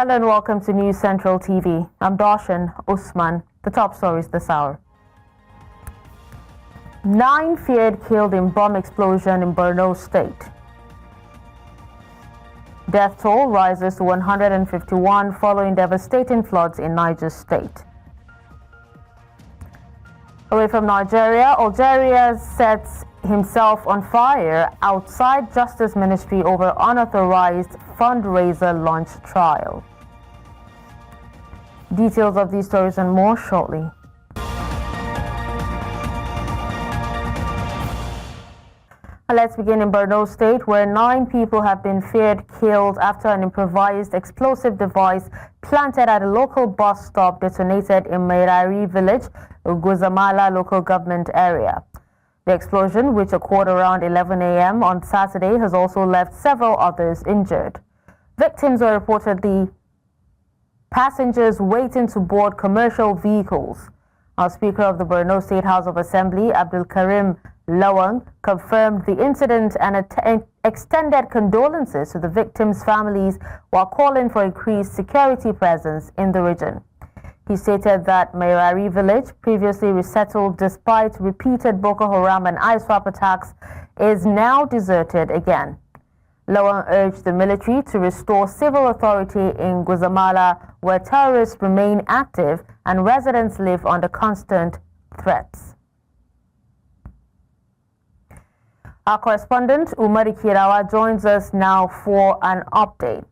Hello and welcome to News Central TV. I'm Darshan Usman. The top stories this hour. 9 feared killed in bomb explosion in Borno State. Death toll rises to 151 following devastating floods in Niger State. Away from Nigeria, Algeria sets himself on fire outside Justice Ministry over unauthorized fundraiser launch trial. Details of these stories and more shortly. Let's begin in Borno State, where 9 people have been feared killed after an improvised explosive device planted at a local bus stop detonated in Mairari village, Guzamala Local Government Area. The explosion, which occurred around 11 a.m. on Saturday, has also left several others injured. Victims were reportedly passengers waiting to board commercial vehicles. Our Speaker of the Borno State House of Assembly, Abdulkarim Lawan, confirmed the incident and extended condolences to the victims' families while calling for increased security presence in the region. He stated that Mairari village, previously resettled despite repeated Boko Haram and ISWAP attacks, is now deserted again. Lawan urged the military to restore civil authority in Guzamala, where terrorists remain active and residents live under constant threats. Our correspondent, Umaru Kirawa, joins us now for an update.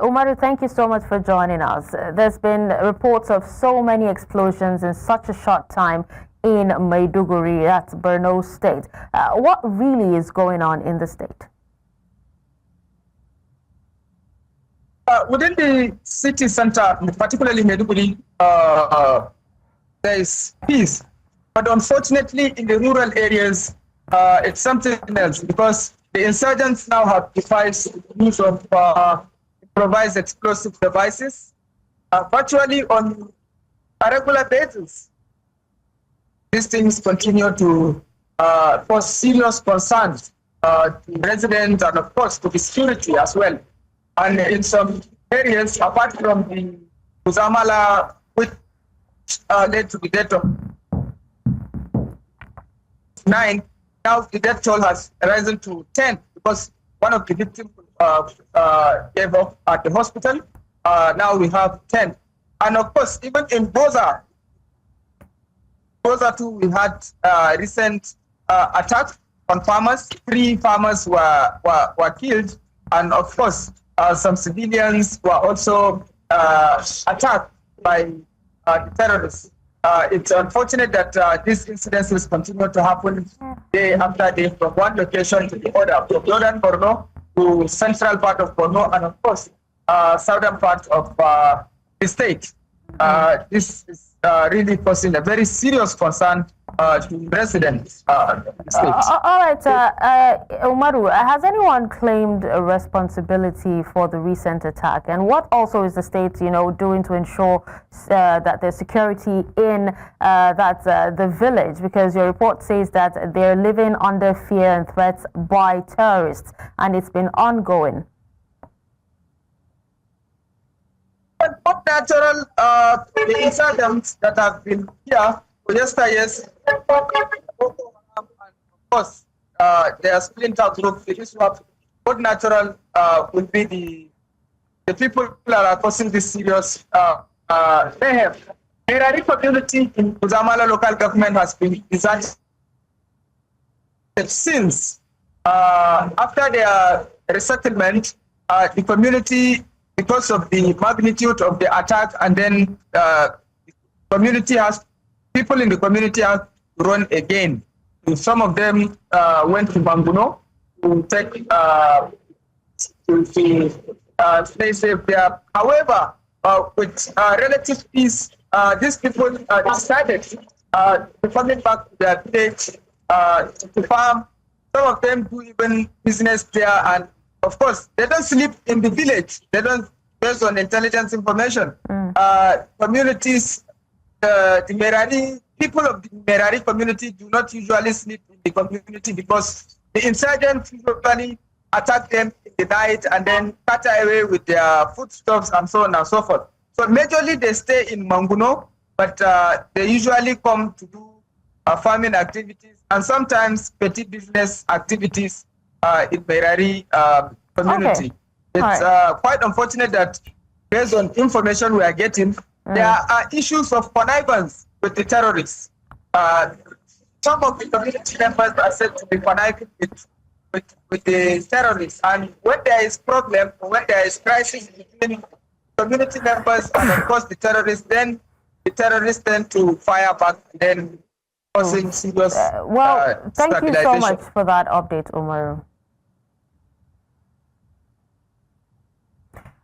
Umaru, thank you so much for joining us. There's been reports of so many explosions in such a short time in Maiduguri, that's Borno State. What really is going on in the state? Within the city center, particularly Maiduguri, there is peace. But unfortunately, in the rural areas, it's something else, because the insurgents now have devised use of improvised explosive devices virtually on a regular basis. These things continue to cause serious concerns to residents and, of course, to the security as well. And in some areas, apart from the Guzamala, which led to the death of 9, now the death toll has risen to 10 because one of the victims gave up at the hospital. Now we have 10. And of course, even in Boza too, we had recent attack on farmers. 3 farmers were killed. And of course, some civilians were also attacked by the terrorists. It's unfortunate that these incidences continue to happen day after day from one location to the other, from northern Borno to central part of Borno and, of course, southern part of the state. This is really causing a very serious concern to residents of the state. All right, Umaru, has anyone claimed a responsibility for the recent attack? And what also is the state, doing to ensure that there's security in the village? Because your report says that they're living under fear and threats by terrorists, and it's been ongoing. But not natural, the incidents that have been here for yesteryears, and of course, they are splinter groups. The ISWAP, what natural will be the people that are causing this serious mayhem. Mairari community in Guzamala local government has been deserted since after their resettlement. The community, because of the magnitude of the attack, and then people in the community have run again. Some of them went to Banguno to stay safe there. However, with relative peace, these people decided to coming back to their village to farm. Some of them do even business there, and of course, they don't sleep in the village. They don't, based on intelligence information. Communities, the Mairari, people of the Mairari community do not usually sleep in the community because the insurgents usually attack them in the night and then cut away with their foodstuffs and so on and so forth. So majorly they stay in Manguno, but they usually come to do farming activities and sometimes petty business activities in Mairari community. Okay. It's quite unfortunate that based on information we are getting, there are issues of connivance with the terrorists. Some of the community members are said to be conniving with the terrorists, and when there is problem, when there is crisis between community members and of course the terrorists, then the terrorists tend to fire back, then causing serious thank you so much for that update, Umaru.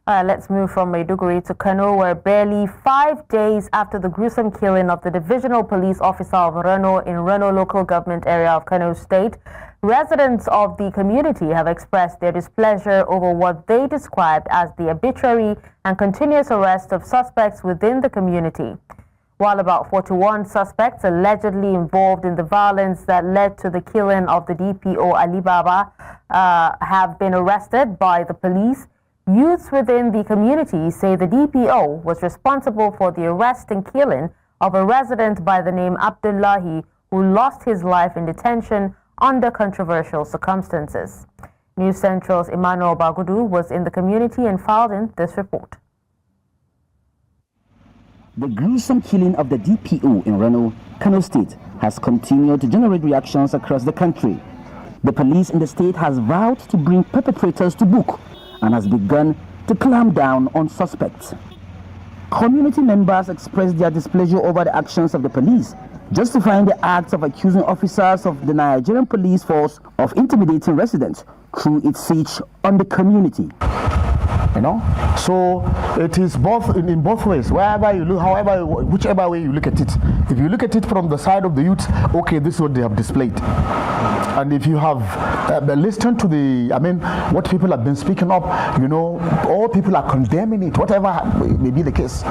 Let's move from Maiduguri to Kano, where barely 5 days after the gruesome killing of the Divisional Police Officer of Rano in Rano Local Government Area of Kano State, residents of the community have expressed their displeasure over what they described as the arbitrary and continuous arrest of suspects within the community. While about 41 suspects allegedly involved in the violence that led to the killing of the DPO Ali Baba have been arrested by the police, youths within the community say the DPO was responsible for the arrest and killing of a resident by the name Abdullahi, who lost his life in detention under controversial circumstances. News Central's Emmanuel Bagudu was in the community and filed in this report. The gruesome killing of the DPO in Rano, Kano State, has continued to generate reactions across the country. The police in the state has vowed to bring perpetrators to book and has begun to clamp down on suspects. Community members expressed their displeasure over the actions of the police, justifying the acts of accusing officers of the Nigerian police force of intimidating residents through its siege on the community. You know, so it is both in both ways. Wherever you look, whichever way you look at it. If you look at it from the side of the youth, okay, this is what they have displayed. And if you have listened to what people have been speaking up, you know, all people are condemning it, whatever may be the case.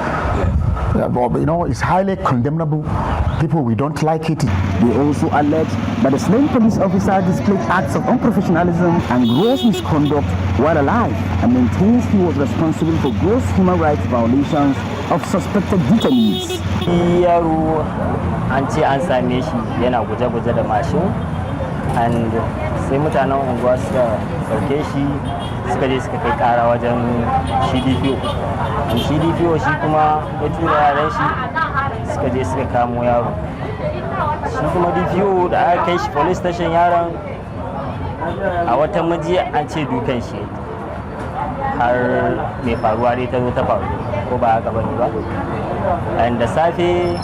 You know, it's highly condemnable. People, we don't like it. They also allege that the slain police officer displayed acts of unprofessionalism and gross misconduct while alive, and maintains he was responsible for gross human rights violations of suspected detainees. Yaro an ce an same shi yana guje-guje da mashin, and sai mutanen unguwa suka sauke shi suka je suka kai kara wajen shi DPO. Shi DPO shi kuma ya tura yaran shi suka je suka kamo yaro. Shi kuma DPO da aka kai shi police station, yaron a wata majiya an ce dukan shi har mai faruwa dai ta zo ta faru, ko ba haka bane ba. And da safe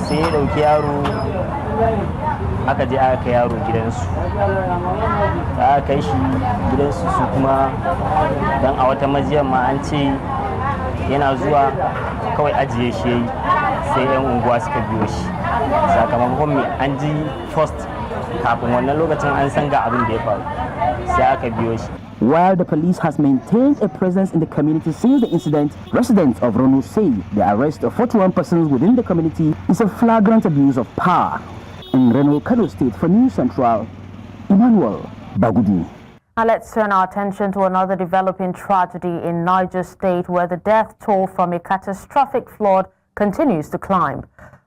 sai ya dauki yaro aka je aka kai yaro gidansu. Da aka kai shi gidansu su kuma dan a wata majiyar ma an ce yana zuwa kawai ajiye shi yayi, sai yan unguwa suka biyo shi. Sakamakon an ji first kafin wannan lokacin an san ga abin da ya faru, sai aka biyo shi. While the police has maintained a presence in the community since the incident, residents of Rano say the arrest of 41 persons within the community is a flagrant abuse of power. In Rano, Kano State, for News Central, Emmanuel Bagudu. Now let's turn our attention to another developing tragedy in Niger State, where the death toll from a catastrophic flood continues to climb.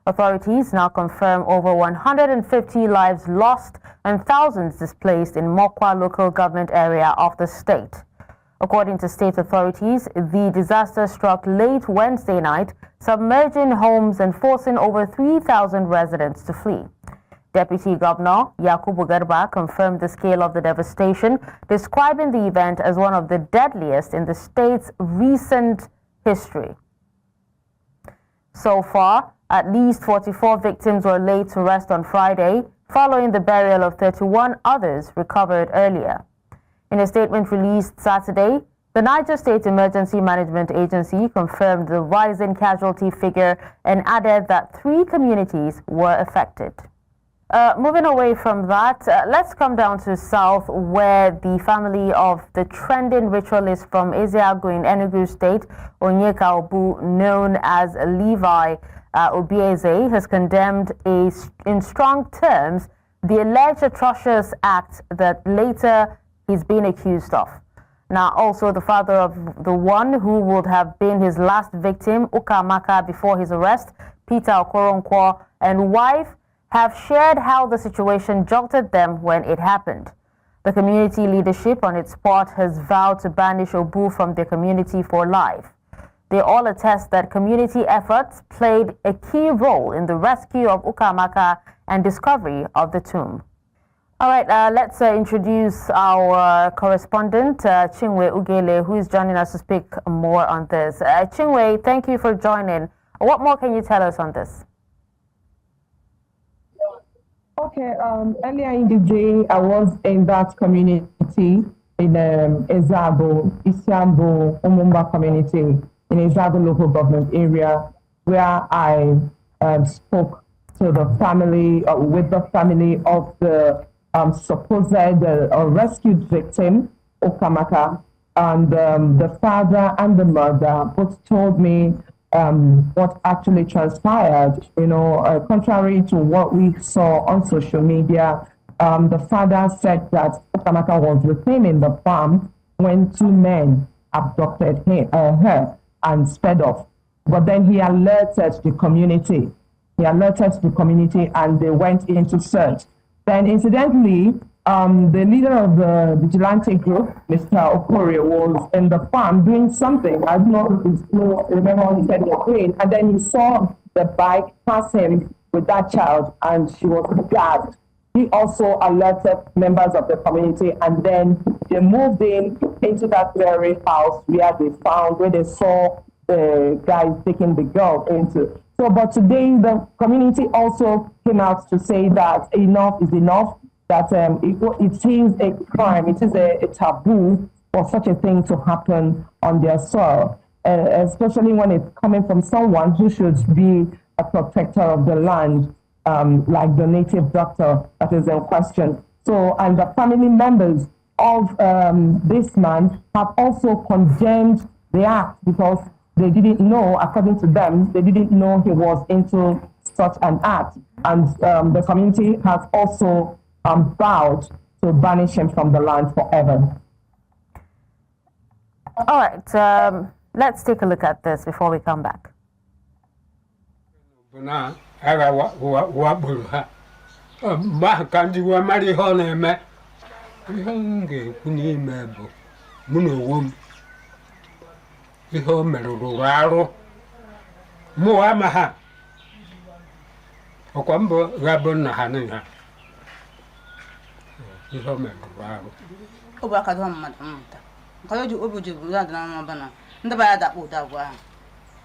Authorities now confirm over 150 lives lost and thousands displaced in Mokwa Local Government Area of the state. According to state authorities, the disaster struck late Wednesday night, submerging homes and forcing over 3,000 residents to flee. Deputy Governor Yakubu Garba confirmed the scale of the devastation, describing the event as one of the deadliest in the state's recent history. So far, at least 44 victims were laid to rest on Friday, following the burial of 31 others recovered earlier. In a statement released Saturday, the Niger State Emergency Management Agency confirmed the rising casualty figure and added that 3 communities were affected. Moving away from that, let's come down to South, where the family of the trending ritualist from Ezeagu in Enugu State, Onyeka Obu, known as Levi Obieze, has condemned in strong terms the alleged atrocious act that later he's been accused of. Now, also the father of the one who would have been his last victim, Ukamaka, before his arrest, Peter Okoronkwo, and wife have shared how the situation jolted them when it happened. The community leadership on its part has vowed to banish Obu from the community for life. They all attest that community efforts played a key role in the rescue of Ukamaka and discovery of the tomb. All right, let's introduce our correspondent, Chinwe Ugele, who is joining us to speak more on this. Chinwe, thank you for joining. What more can you tell us on this? Okay, earlier in the day, I was in that community in Ezabo, Isiambo, Umumba community in Ezabo Local Government Area, where I spoke to the family, with the family of the supposed rescued victim, Ukamaka, and the father and the mother both told me what actually transpired. You know, contrary to what we saw on social media, the father said that Ukamaka was with him in the farm when two men abducted her and sped off. But then he alerted the community. And they went into search. Then incidentally, the leader of the vigilante group, Mr. Okorie, was in the farm doing something. I don't know, remember what he said he was doing. And then he saw the bike pass him with that child, and she was gagged. He also alerted members of the community, and then they moved into that very house where they saw the guys taking the girl into. So, but today the community also came out to say that enough is enough, that it is a crime, it is a taboo for such a thing to happen on their soil, especially when it's coming from someone who should be a protector of the land, like the native doctor that is in question. So, and the family members of this man have also condemned the act because they didn't know, according to them, they didn't know he was into such an act. And the community has also vowed to banish him from the land forever. All right, let's take a look at this before we come back. Iho meruru arụ mụ ama ha ọkwa mbọ gabụ na ha n'iha iho meruru arụ obu aka do mmadụ mmụta nke o ji obodo bụ ya dị na mma bana ndị ba ya dakpo ụda gwa ahụ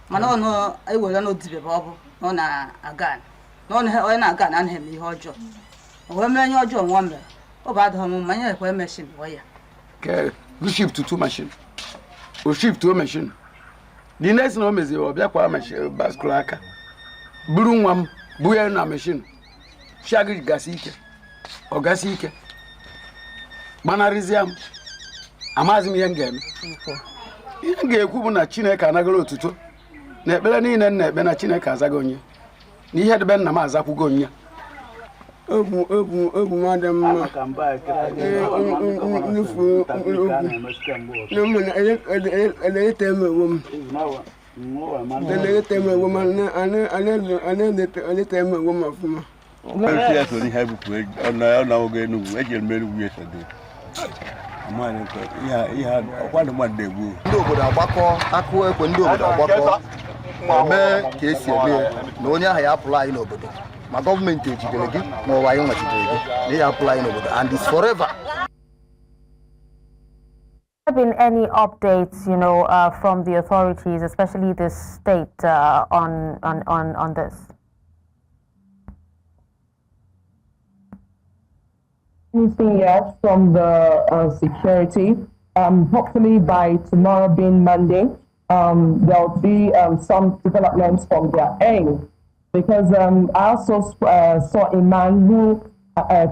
mana ọ ewere n'odibe bụ ọ bụ na ọ na-aga na ọ na-aga na anaghị eme ihe ọjọọ o wee mee ihe ọjọọ nwa mere ọ bụ adịghị m mma nye ekwe meshin bụ ya ke shift to machine o shift to machine the next no mezi o bia kwa machine bascula aka buru nwa m bu ya na machine shagri gasike o gasike manariziam amazim ihe ngeme ihe ga-ekwu bụ na Chineke anagolo otuto na ekpere niile na ekpe na Chineke azago onye na ihe debe nna m azakwugo onye obu madam ma nufu no man ele teme wom ele teme wom ele teme wom afuma Yes, when you have a now again, we can make yesterday. Man, yeah, one month they will. Do good abako, aku when do good abako. Me case no nya ha apply no obodo. My government is going to give more why you they apply no obodo and it's forever. Have been any updates, from the authorities, especially the state, on this? Anything yet from the security. Hopefully by tomorrow being Monday, there'll be some developments from their end. Because I also saw a man who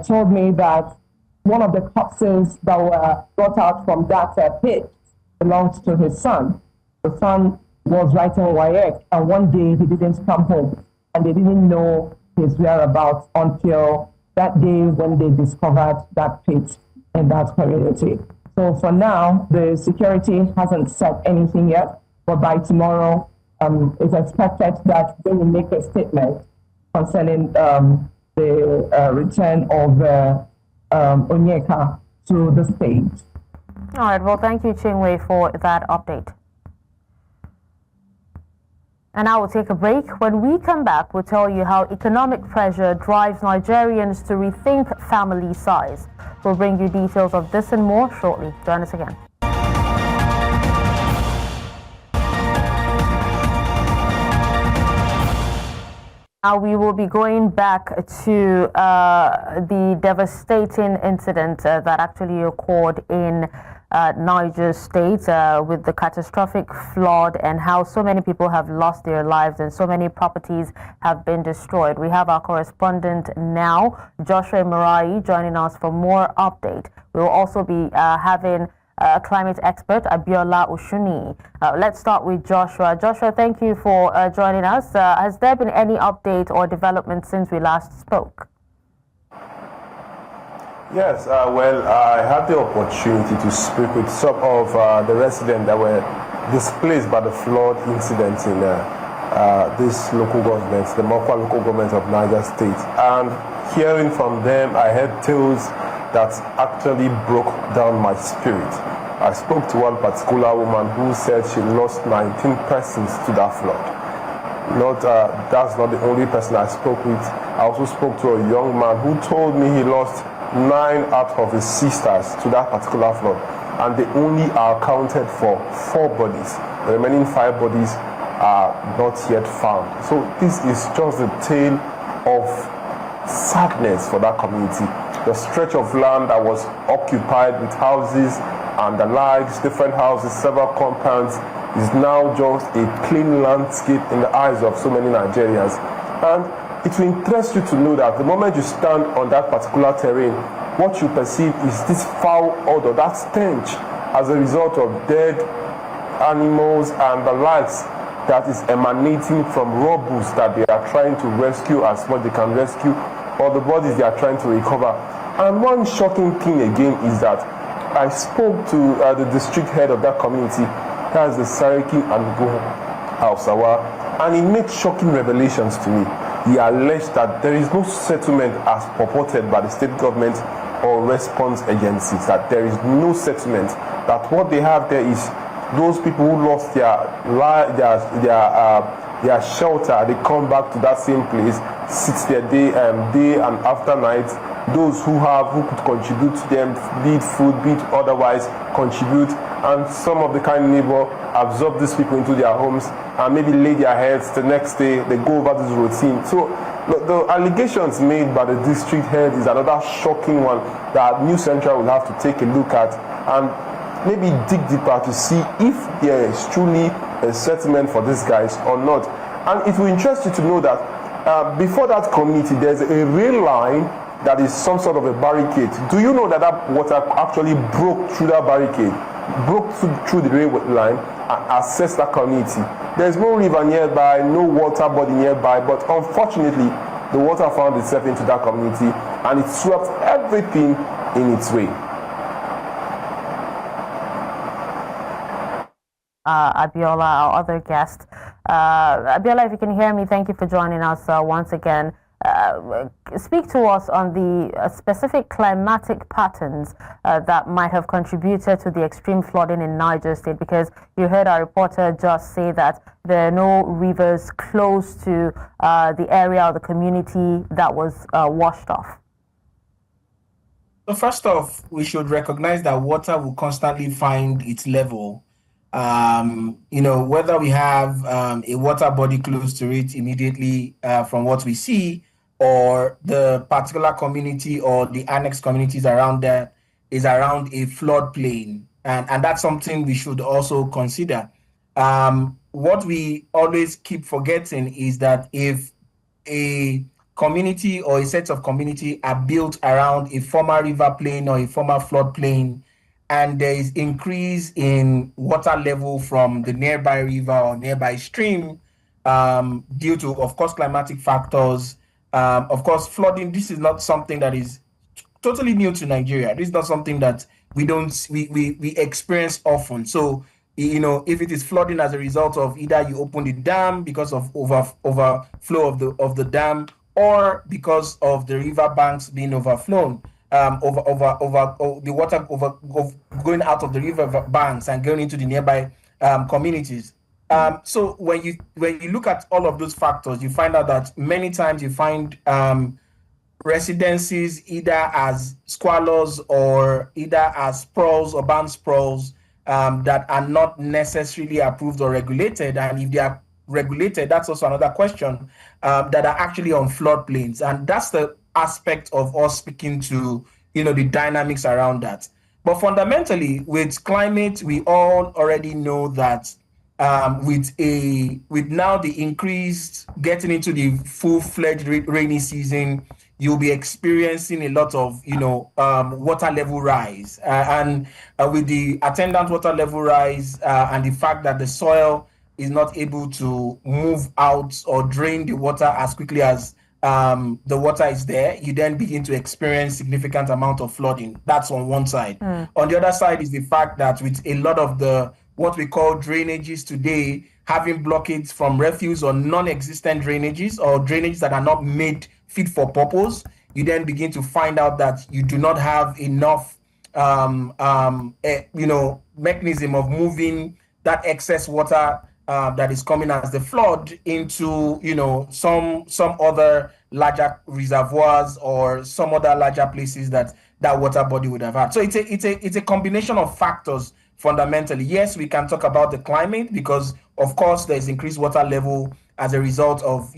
told me that one of the corpses that were brought out from that pit belonged to his son. The son was writing WAEC, and one day he didn't come home, and they didn't know his whereabouts until that day when they discovered that pit in that community. So for now, the security hasn't said anything yet, but by tomorrow, it's expected that they will make a statement concerning the return of Onyeka to the state. All right, well, thank you, Chinwe, for that update. And now we'll take a break. When we come back, we'll tell you how economic pressure drives Nigerians to rethink family size. We'll bring you details of this and more shortly. Join us again. Now we will be going back to the devastating incident that actually occurred in Niger State with the catastrophic flood and how so many people have lost their lives and so many properties have been destroyed. We have our correspondent now, Joshua Mairari, joining us for more update. We will also be having climate expert Abdullahi Ushuni. Let's start with Joshua. Joshua, thank you for joining us. Has there been any update or development since we last spoke? Yes, well, I had the opportunity to speak with some of the residents that were displaced by the flood incident in this local government, the Mokwa local government of Niger State. And hearing from them, I heard tales that actually broke down my spirit. I spoke to one particular woman who said she lost 19 persons to that flood. That's not the only person I spoke with. I also spoke to a young man who told me he lost 9 out of his sisters to that particular flood, and they only are accounted for 4 bodies. The remaining 5 bodies are not yet found. So this is just a tale of sadness for that community. The stretch of land that was occupied with houses and the likes, different houses, several compounds, is now just a plain landscape in the eyes of so many Nigerians. And it will interest you to know that the moment you stand on that particular terrain, what you perceive is this foul odor, that stench as a result of dead animals and the likes that is emanating from rubbles that they are trying to rescue as much they can rescue, or the bodies they are trying to recover. And one shocking thing again is that I spoke to the district head of that community, that's the Sariki and Hausawa, and he made shocking revelations to me. He alleged that there is no settlement as purported by the state government or response agencies, that there is no settlement, that what they have there is those people who lost their shelter, they come back to that same place, sit there day and after night. Those who could contribute to them, be it food, be it otherwise, contribute, and some of the kind neighbor absorb these people into their homes and maybe lay their heads. The next day they go over this routine. So the allegations made by the district head is another shocking one that New Central will have to take a look at and maybe dig deeper to see if there is truly a settlement for these guys or not. And it will interest you to know that before that community, there's a rail line that is some sort of a barricade. Do you know that that water actually broke through that barricade, broke through the railway line and accessed that community? There's no river nearby, no water body nearby, but unfortunately, the water found itself into that community and it swept everything in its way. Abiola, our other guest. Abiola, if you can hear me, thank you for joining us once again. Speak to us on the specific climatic patterns that might have contributed to the extreme flooding in Niger State, because you heard our reporter just say that there are no rivers close to the area or the community that was washed off. So first off, we should recognize that water will constantly find its level. Whether we have a water body close to it immediately from what we see, or the particular community or the annexed communities around there is around a floodplain. And that's something we should also consider. What we always keep forgetting is that if a community or a set of community are built around a former river plain or a former floodplain, and there is increase in water level from the nearby river or nearby stream due to, of course, climatic factors. Of course, flooding, this is not something that is totally new to Nigeria. This is not something that we experience often. So, if it is flooding as a result of either you open the dam because of overflow of the dam, or because of the river banks being overflown, the water going out of the river banks and going into the nearby communities. So when you look at all of those factors, you find out that many times you find residencies either as squalors or either as sprawls, urban sprawls, that are not necessarily approved or regulated. And if they are regulated, that's also another question, that are actually on floodplains. And that's the aspect of us speaking to, the dynamics around that. But fundamentally, with climate, we all already know that with now the increased getting into the full-fledged rainy season, you'll be experiencing a lot of, water level rise. And with the attendant water level rise and the fact that the soil is not able to move out or drain the water as quickly as the water is there, you then begin to experience significant amount of flooding. That's on one side. On the other side is the fact that with a lot of the what we call drainages today, having blockades from refuse or non-existent drainages or drainages that are not made fit for purpose, you then begin to find out that you do not have enough, mechanism of moving that excess water that is coming as the flood into, some other larger reservoirs or some other larger places that water body would have had. So it's a combination of factors. Fundamentally, yes, we can talk about the climate because, of course, there's increased water level as a result of,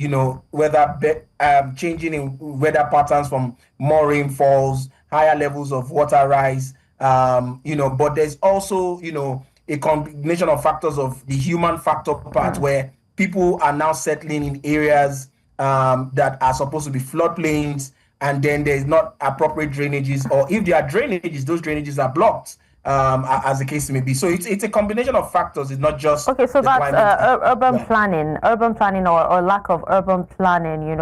weather changing in weather patterns from more rainfalls, higher levels of water rise, but there's also, a combination of factors of the human factor part where people are now settling in areas that are supposed to be floodplains, and then there's not appropriate drainages, or if there are drainages, those drainages are blocked. As the case may be. So it's a combination of factors. It's not just okay. So that's urban planning or lack of urban planning,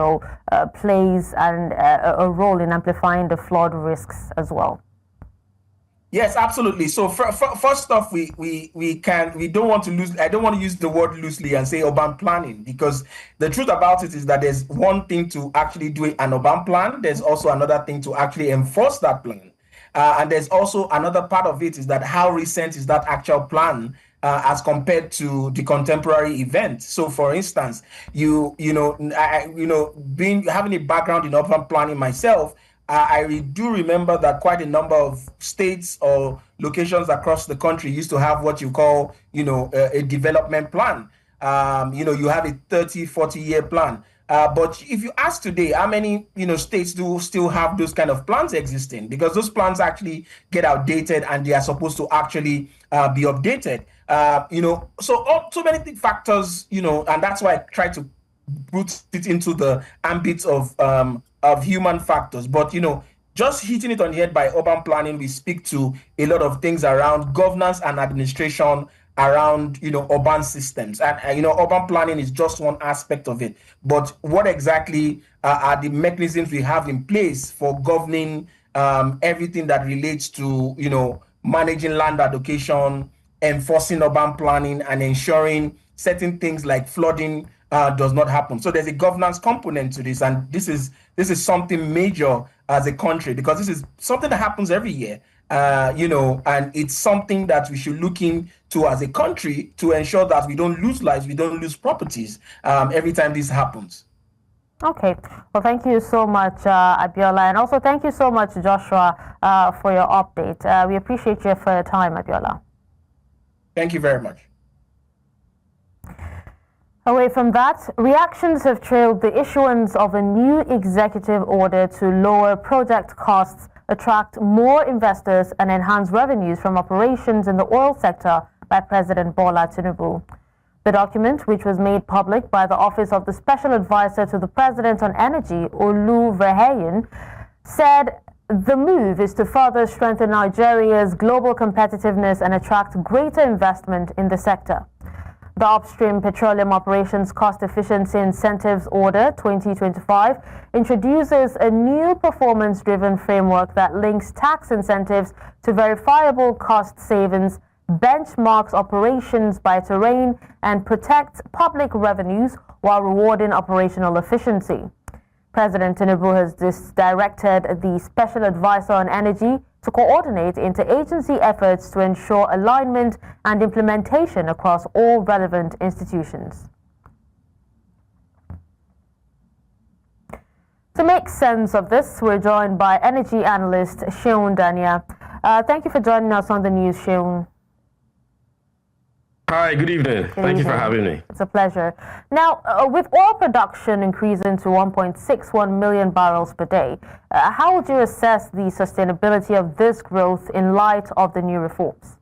plays a role in amplifying the flood risks as well. Yes, absolutely. So first off, we don't want to lose. I don't want to use the word loosely and say urban planning, because the truth about it is that there's one thing to actually do an urban plan. There's also another thing to actually enforce that plan. And there's also another part of it is that how recent is that actual plan as compared to the contemporary event. So, for instance, having a background in urban planning myself, I do remember that quite a number of states or locations across the country used to have what you call, a development plan. You have a 30, 40-year plan. But if you ask today, how many states do still have those kind of plans existing? Because those plans actually get outdated and they are supposed to actually be updated. So many factors, and that's why I try to put it into the ambit of human factors. But just hitting it on the head by urban planning, we speak to a lot of things around governance and administration around urban systems, and urban planning is just one aspect of it. But what exactly are the mechanisms we have in place for governing everything that relates to managing land allocation, enforcing urban planning, and ensuring certain things like flooding does not happen? So there's a governance component to this, and this is something major as a country, because this is something that happens every year. And it's something that we should look into as a country to ensure that we don't lose lives, we don't lose properties every time this happens. Okay. Well, thank you so much, Abiola. And also thank you so much, Joshua, for your update. We appreciate you for your time, Abiola. Thank you very much. Away from that, reactions have trailed the issuance of a new executive order to lower project costs, attract more investors, and enhance revenues from operations in the oil sector by President Bola Tinubu. The document, which was made public by the Office of the Special Advisor to the President on Energy, Olu Verheyen, said the move is to further strengthen Nigeria's global competitiveness and attract greater investment in the sector. The Upstream Petroleum Operations Cost Efficiency Incentives Order 2025 introduces a new performance-driven framework that links tax incentives to verifiable cost savings, benchmarks operations by terrain, and protects public revenues while rewarding operational efficiency. President Tinubu has directed the Special Advisor on Energy to coordinate interagency efforts to ensure alignment and implementation across all relevant institutions. To make sense of this, we're joined by energy analyst Sheun Dania. Thank you for joining us on the news, Sheun. Hi, good evening. Thank you for having me. It's a pleasure. Now, with oil production increasing to 1.61 million barrels per day, how would you assess the sustainability of this growth in light of the new reforms?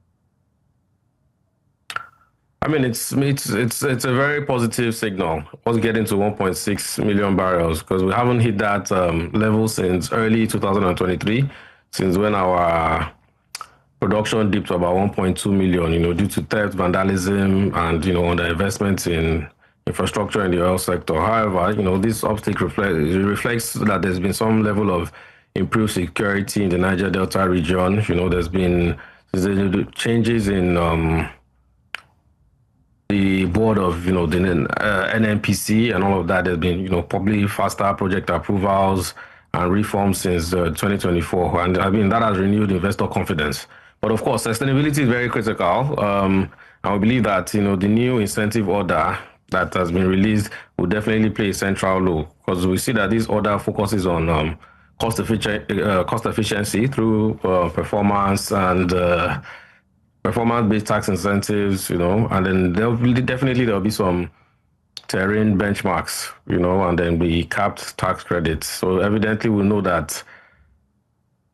I mean, it's a very positive signal. Us getting to 1.6 million barrels because we haven't hit that level since early 2023, since when our production dipped to about 1.2 million, due to theft, vandalism, and, underinvestment in infrastructure in the oil sector. However, this uptick reflects that there's been some level of improved security in the Niger Delta region. There's been changes in the board of, the NNPC and all of that. There's been, probably faster project approvals and reforms since 2024. And I mean, that has renewed investor confidence. But of course, sustainability is very critical. And we believe that, the new incentive order that has been released will definitely play a central role because we see that this order focuses on cost efficiency through performance and performance-based tax incentives, and then there'll be some terrain benchmarks, and then be capped tax credits. So evidently we know that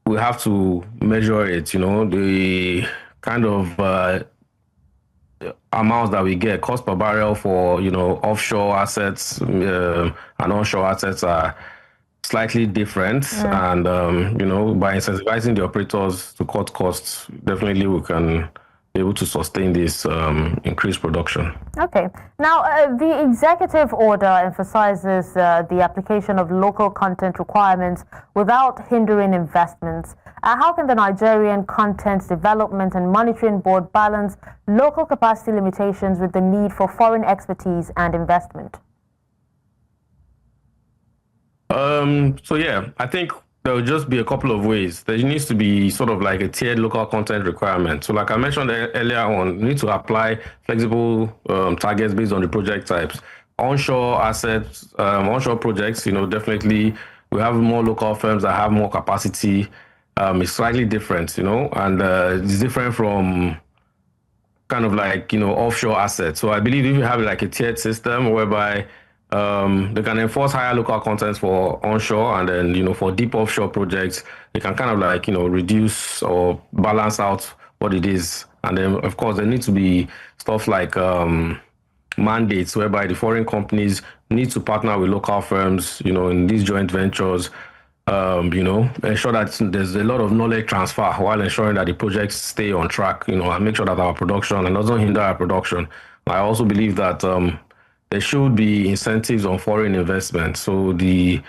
we have to measure it, the kind of amounts that we get, cost per barrel for, offshore assets and onshore assets are slightly different. And, by incentivizing the operators to cut costs, definitely we can be able to sustain this increased production. Okay. Now, the executive order emphasizes the application of local content requirements without hindering investments. How can the Nigerian Content Development and Monitoring Board balance local capacity limitations with the need for foreign expertise and investment? I think there will just be a couple of ways. There needs to be sort of like a tiered local content requirement. So like I mentioned earlier on, we need to apply flexible targets based on the project types. Onshore assets, onshore projects, definitely we have more local firms that have more capacity. It's slightly different, and it's different from kind of like, offshore assets. So I believe if you have like a tiered system whereby they can enforce higher local contents for onshore, and then, for deep offshore projects, they can kind of like, reduce or balance out what it is. And then, of course, there needs to be stuff like mandates whereby the foreign companies need to partner with local firms, in these joint ventures, ensure that there's a lot of knowledge transfer while ensuring that the projects stay on track, and make sure that our production and doesn't hinder our production. I also believe that there should be incentives on foreign investment. So the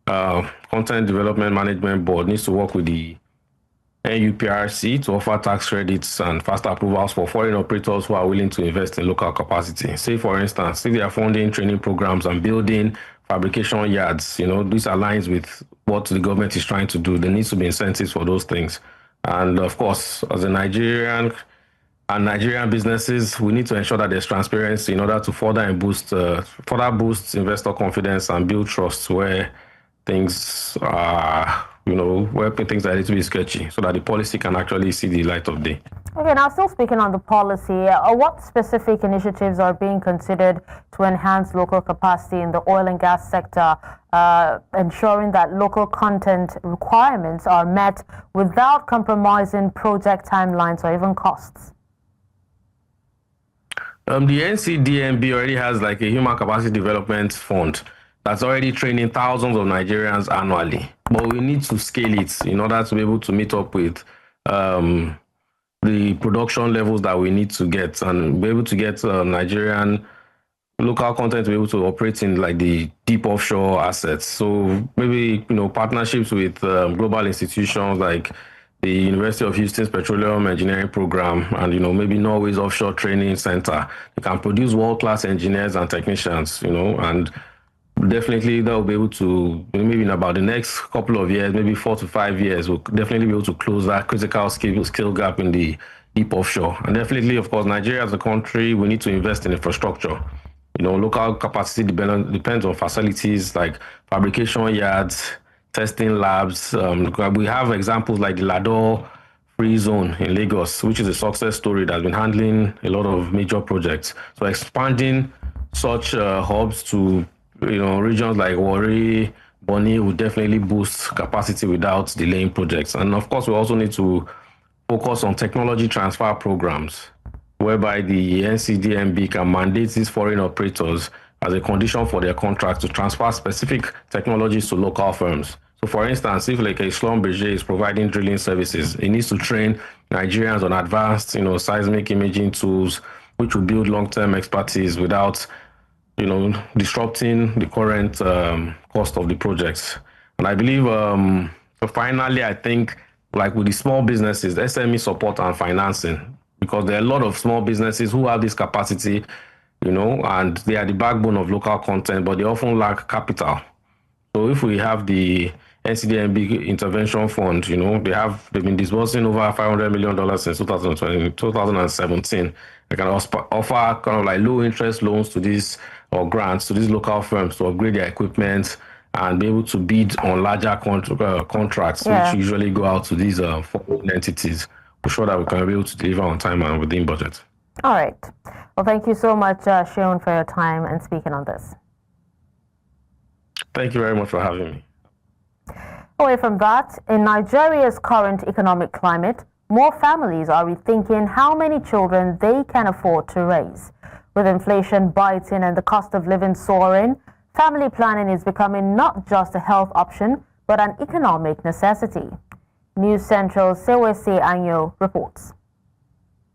Content Development Management Board needs to work with the NUPRC to offer tax credits and faster approvals for foreign operators who are willing to invest in local capacity. Say, for instance, if they are funding training programs and building fabrication yards, this aligns with what the government is trying to do. There needs to be incentives for those things. And of course, as a Nigerian businesses, we need to ensure that there's transparency in order to further boost investor confidence and build trust where things are, where things are a little bit sketchy, so that the policy can actually see the light of day. Okay, now still speaking on the policy, what specific initiatives are being considered to enhance local capacity in the oil and gas sector, ensuring that local content requirements are met without compromising project timelines or even costs? The NCDMB already has like a human capacity development fund that's already training thousands of Nigerians annually. But we need to scale it in order to be able to meet up with the production levels that we need to get and be able to get Nigerian local content to be able to operate in like the deep offshore assets. So maybe, partnerships with global institutions like the University of Houston's Petroleum Engineering Program and, maybe Norway's Offshore Training Center. They can produce world-class engineers and technicians, and definitely they'll be able to, maybe in about the next couple of years, maybe 4 to 5 years, we'll definitely be able to close that critical skill gap in the deep offshore. And definitely, of course, Nigeria as a country, we need to invest in infrastructure. Local capacity depends on facilities like fabrication yards, testing labs. We have examples like the Lado Free Zone in Lagos, which is a success story that's been handling a lot of major projects. So expanding such hubs to regions like Warri, Bonny would definitely boost capacity without delaying projects. And of course, we also need to focus on technology transfer programs, whereby the NCDMB can mandate these foreign operators as a condition for their contract to transfer specific technologies to local firms. So for instance, if like a Schlumberger is providing drilling services, it needs to train Nigerians on advanced, seismic imaging tools, which will build long-term expertise without, disrupting the current cost of the projects. And I believe, so finally, I think like with the small businesses, SME support and financing, because there are a lot of small businesses who have this capacity, and they are the backbone of local content, but they often lack capital. So if we have the NCDMB Intervention Fund, they've been disbursing over $500 million since 2017. They can offer kind of like low interest loans to these or grants to these local firms to upgrade their equipment and be able to bid on larger contracts, which usually go out to these foreign entities. We're sure that we can be able to deliver on time and within budget. All right. Well, thank you so much, Seun, for your time and speaking on this. Thank you very much for having me. Away from that, in Nigeria's current economic climate, more families are rethinking how many children they can afford to raise. With inflation biting and the cost of living soaring, family planning is becoming not just a health option, but an economic necessity. News Central's Sewese Anyo reports.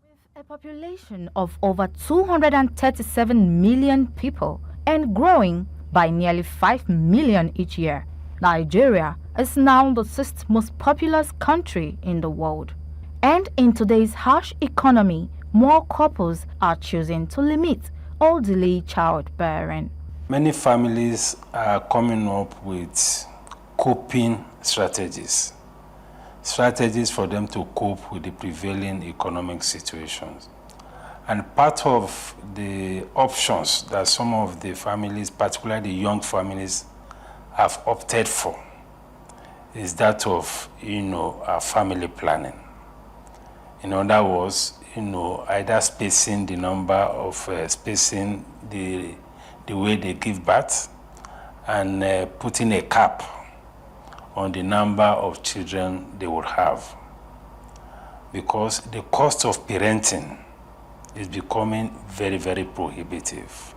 With a population of over 237 million people and growing by nearly 5 million each year, Nigeria is now the 6th most populous country in the world. And in today's harsh economy, more couples are choosing to limit or delay childbearing. Many families are coming up with coping strategies for them to cope with the prevailing economic situations. And part of the options that some of the families, particularly young families, have opted for is that of, family planning. In other words, either spacing the number of, spacing the way they give birth and putting a cap on the number of children they would have. Because the cost of parenting is becoming very, very prohibitive.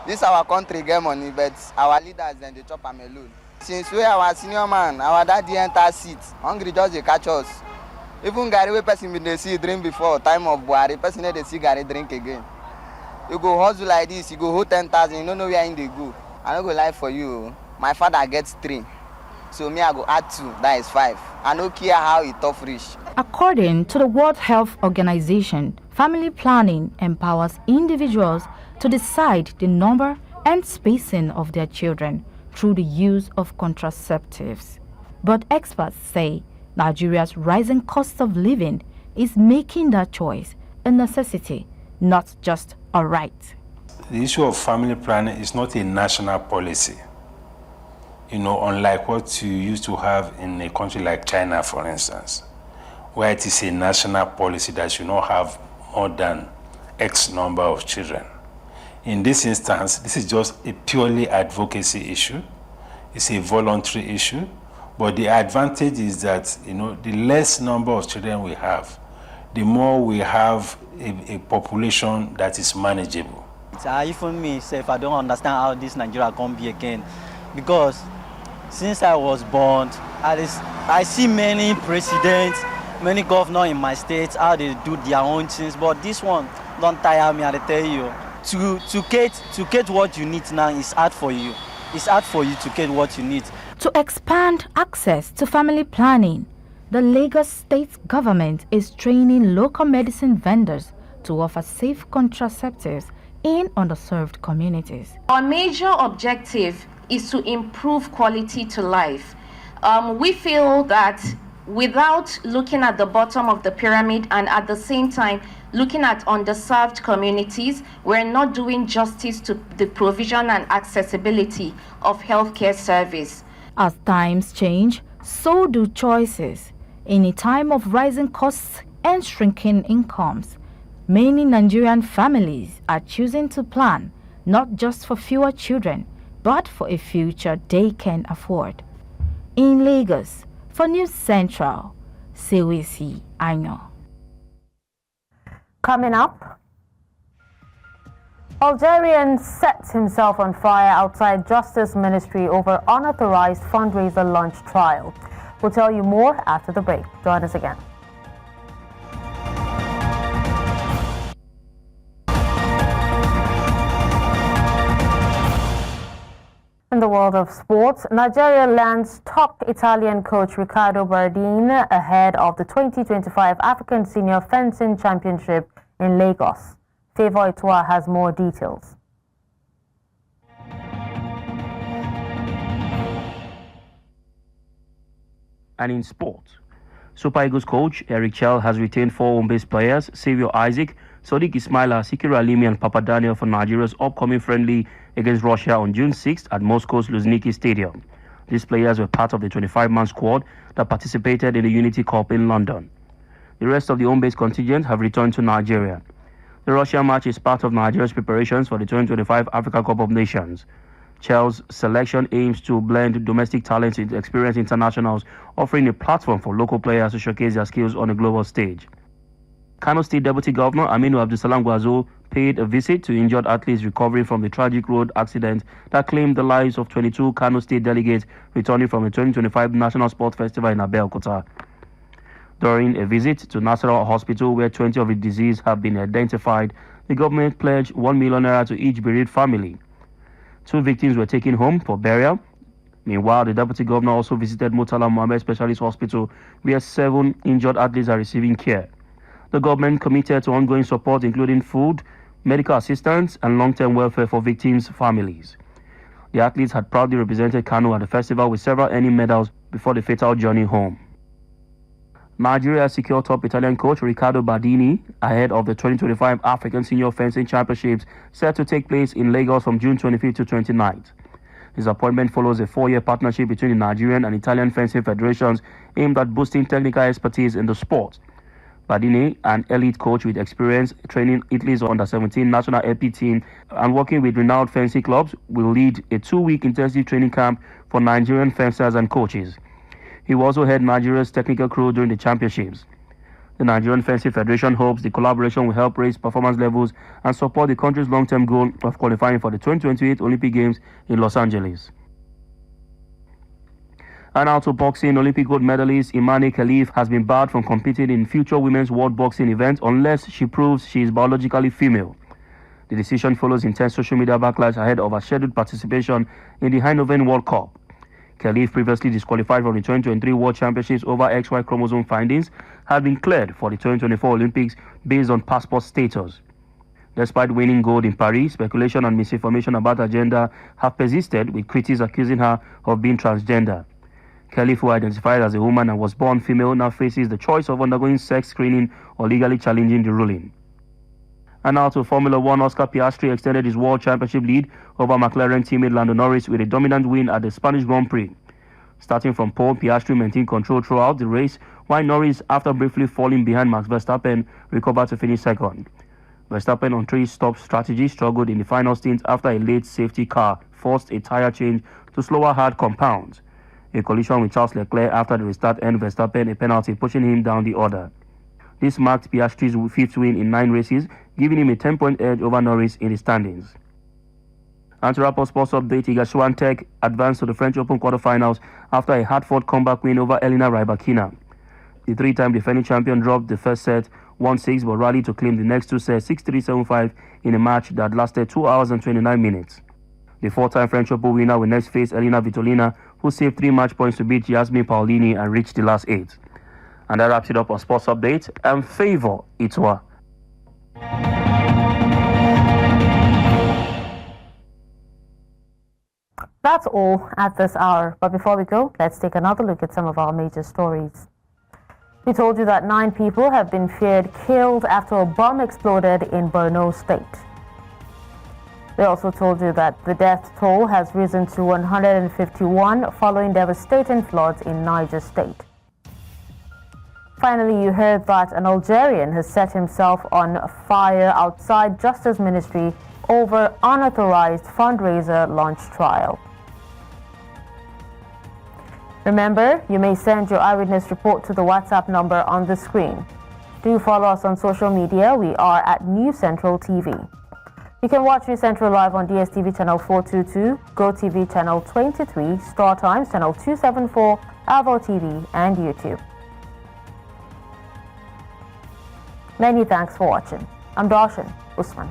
This our country get money, but our leaders then they chop am alone. Since we our senior man, our daddy enter seat, hungry just they catch us. Even Gary wey person been dey see drink before time of Buhari, person dey see Gary drink again. You go hustle like this, you go hold 10,000, you don't know where in they go. I don't go lie for you. My father gets 3. So me I go add 2, that is 5. I don't care how it tough reach. According to the World Health Organization, family planning empowers individuals to decide the number and spacing of their children through the use of contraceptives. But experts say Nigeria's rising cost of living is making that choice a necessity, not just a right. The issue of family planning is not a national policy. Unlike what you used to have in a country like China, for instance, where it is a national policy that you not have more than X number of children. In this instance, this is just a purely advocacy issue. It's a voluntary issue. But the advantage is that, the less number of children we have, the more we have a population that is manageable. Even me, I don't understand how this Nigeria can be again. Because since I was born, I see many presidents many governors in my state, how they do their own things, but this one don't tire me, I tell you. To get what you need now is hard for you. It's hard for you to get what you need. To expand access to family planning, the Lagos State government is training local medicine vendors to offer safe contraceptives in underserved communities. Our major objective is to improve quality to life. We feel that without looking at the bottom of the pyramid and at the same time looking at underserved communities, we're not doing justice to the provision and accessibility of healthcare service. As times change, so do choices. In a time of rising costs and shrinking incomes, many Nigerian families are choosing to plan not just for fewer children, but for a future they can afford. In Lagos, for News Central, Sewisi Aino. Coming up, Algerian sets himself on fire outside Justice Ministry over unauthorized fundraiser lunch trial. We'll tell you more after the break. Join us again. In the world of sports, Nigeria lands top Italian coach Riccardo Bardine ahead of the 2025 African Senior Fencing Championship in Lagos. Favor Itua has more details. And in sports, Super Eagles coach Eric Chell has retained 4 home-based players: Saviour Isaac, Sadiq Ismaila, Sikiru Alimi and Papa Daniel for Nigeria's upcoming friendly against Russia on June 6th at Moscow's Luzhniki Stadium. These players were part of the 25-man squad that participated in the Unity Cup in London. The rest of the home-based contingent have returned to Nigeria. The Russia match is part of Nigeria's preparations for the 2025 Africa Cup of Nations. Chell's selection aims to blend domestic talents with experienced internationals, offering a platform for local players to showcase their skills on a global stage. Kano State Deputy Governor Aminu Abdulsalam Gwazo paid a visit to injured athletes recovering from the tragic road accident that claimed the lives of 22 Kano State delegates returning from the 2025 National Sports Festival in Abeokuta. During a visit to National Hospital, where 20 of the deceased have been identified, the government pledged 1 million naira to each bereaved family. 2 victims were taken home for burial. Meanwhile, the Deputy Governor also visited Murtala Mohammed Specialist Hospital, where 7 injured athletes are receiving care. The government committed to ongoing support, including food, medical assistance, and long-term welfare for victims' families. The athletes had proudly represented Kano at the festival with several earning medals before the fatal journey home. Nigeria secured top Italian coach Riccardo Bardine ahead of the 2025 African Senior Fencing Championships set to take place in Lagos from June 25th to 29th. His appointment follows a 4-year partnership between the Nigerian and Italian fencing federations aimed at boosting technical expertise in the sport. Bardine, an elite coach with experience training Italy's under-17 national LP team and working with renowned fencing clubs, will lead a 2-week intensive training camp for Nigerian fencers and coaches. He will also head Nigeria's technical crew during the championships. The Nigerian Fencing Federation hopes the collaboration will help raise performance levels and support the country's long-term goal of qualifying for the 2028 Olympic Games in Los Angeles. And now to boxing, Olympic gold medalist Imane Khalif has been barred from competing in future women's world boxing events unless she proves she is biologically female. The decision follows intense social media backlash ahead of her scheduled participation in the Eindhoven World Cup. Khalif, previously disqualified from the 2023 World Championships over XY chromosome findings, had been cleared for the 2024 Olympics based on passport status. Despite winning gold in Paris, speculation and misinformation about her gender have persisted, with critics accusing her of being transgender. Khalif, who identified as a woman and was born female, now faces the choice of undergoing sex screening or legally challenging the ruling. And now to Formula One, Oscar Piastri extended his World Championship lead over McLaren teammate Lando Norris with a dominant win at the Spanish Grand Prix. Starting from pole, Piastri maintained control throughout the race, while Norris, after briefly falling behind Max Verstappen, recovered to finish second. Verstappen, on 3-stop strategy, struggled in the final stint after a late safety car forced a tyre change to slower hard compounds. A collision with Charles Leclerc after the restart earned Verstappen a penalty, pushing him down the order. This marked Piastri's 5th win in 9 races, giving him a 10-point edge over Norris in the standings. And to wrap up sports update, Iga Swiatek advanced to the French Open quarterfinals after a hard-fought comeback win over Elena Rybakina. The three-time defending champion dropped the first set 1-6 but rallied to claim the next two sets 6-3, 7-5 in a match that lasted 2 hours and 29 minutes. The four-time French Open winner will next face Elena Vitolina, who saved 3 match points to beat Yasmin Paolini and reach the last 8. And that wraps it up on Sports Update. And Favor Itwa. That's all at this hour. But before we go, let's take another look at some of our major stories. We told you that 9 people have been feared killed after a bomb exploded in Borno State. We also told you that the death toll has risen to 151 following devastating floods in Niger State. Finally, you heard that an Algerian has set himself on fire outside Justice Ministry over unauthorized fundraiser launch trial. Remember, you may send your eyewitness report to the WhatsApp number on the screen. Do follow us on social media. We are at News Central TV. You can watch News Central live on DSTV channel 422, GoTV channel 23, Star Times channel 274, Avo TV, and YouTube. Many thanks for watching. I'm Darshan Usman.